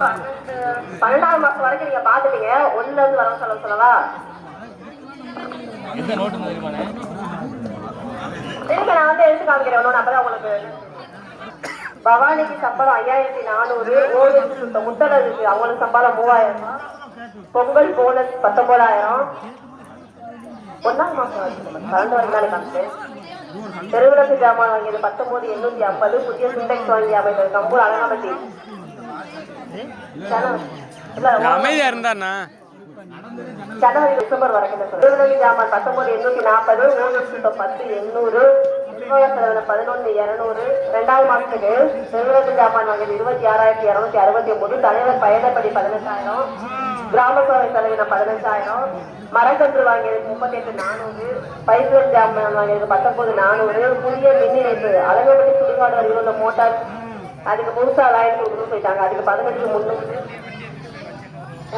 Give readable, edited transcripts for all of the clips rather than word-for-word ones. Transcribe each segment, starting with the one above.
12வது மாசம் வரைக்கும் நீங்க பாத்துட்டீங்க. 1ல இருந்து வரவு செலவு சொல்லவா? எந்த நோட்டு தெரியுமானே? சரிங்க, நான் வந்து எடுத்து காமிக்கிறேன் ஒன்று. அப்பதான் உங்களுக்கு பவானிக்கு சம்பளம் 5400, ஓவியத்து சுத்தம் முத்தலருக்கு அவங்களுக்கு சம்பளம் 3000, பொங்கல் போனஸ் 19000. 1ஆம் மாசம் வரைக்கும் 12 வரைக்கும் தானே காமிச்சு. பெருவிளக்கு ஜாமான் வாங்கியது 19850, புதிய சிண்டெக்ஸ் வாங்கி அமைந்தது கம்பூர் அலங்காபட்டி. அமைதியா இருந்தாண்ணா. ஜனவரி டிசம்பர் வரைக்கும் பெருவிளக்கு ஜாமான் 19840, ஓவியத்து சுத்தம் 10800, 11,200. 2வது மாசத்துக்கு பெருவிளக்கு ஜாமான் வாங்கியது 26,269, தலைவர் பயணப்படி 15000, கிராம சபை செலவினம் 15000, மரக்கன்று வாங்கியது 38,400, பைப்லைன் ஜாமான் வாங்கியது 19,400, புதிய மின் இணைப்பு அலங்கப்பட்டி சுடுகாடு வரையில் உள்ள மோட்டார் அதுக்கு புதுசா 1000 போயிட்டாங்க. அதுக்கு 18,300,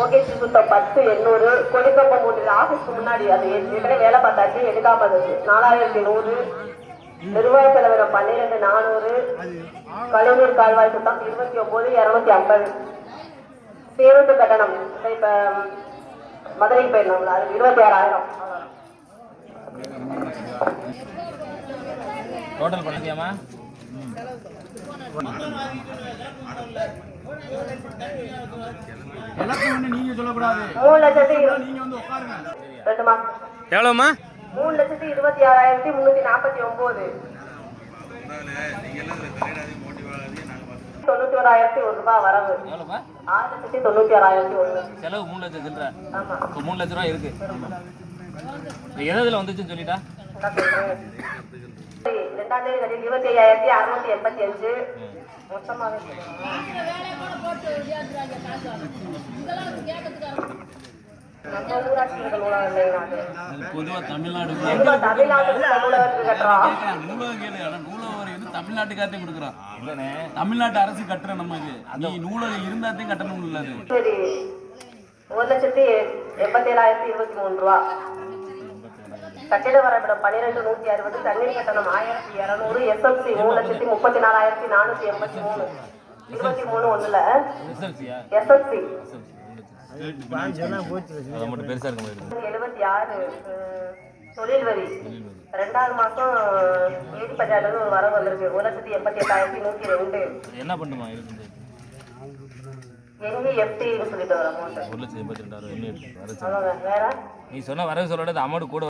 ஓகேசி சுத்தம் 10,800, கொடிக்கம்பம் மூட்டில் ஆபீஸ்க்கு முன்னாடி அது ஏற்கனவே வேலை பார்த்தாச்சு எடுக்காம 4100, நிர்வாக செலவினம் 12,400, கலைஞர் கால்வாய் சுத்தம் 29,250, பேருந்து கட்டணம் இப்ப மதுரைக்கு போயிருந்தோம்ல அதுக்கு 26,000. டோட்டல் பண்ணிட்டியாமா? நீங்க சொல்லக்கூடாது. 3,20,000 3,26,349, 91,001 ரூபாய் வரவு. 6,96,001 செலவு 3 லட்சம் சில்லற. ஆமா, 3 லட்சம் ரூபாய் இருக்கு. எதுல வந்துச்சுன்னு சொல்லிட்டா? 2ஆம் தேதி 25,685 மொத்தமாவே. நம்ம ஊராட்சி நூலகம் இல்லைங்க, பொதுவா தமிழ்நாடு நூலகத்துக்கு கட்டுறோம். தமிழ்நாட்டுக்காரத்தையும் கொடுக்குறோம். தமிழ்நாட்டு அரசு கட்டுற நமக்கு நீ நூலகம் இருந்தாத்தையும் கட்டணும் உள்ளது. சரி, 1,87,023 ரூபா. கட்டிட வரைபடம் 12,160, தண்ணீர் கட்டணம் 1,200, எஸ்எல்சி 3,34,483, 23/1 எஸ்எல்சி 76. தொழில் வரி 2வது மாசம் ஏடி பஞ்சாயத்துல ஒரு வரவு வந்திருக்கு 1,88,102. என்ன பண்ணுமா எங்க எஃப்டின்னு சொல்லிட்டு வர அமௌண்ட் 1,82,000. வேற நீ சொன்ன வரவு சொல்லோட அமௌண்ட் கூட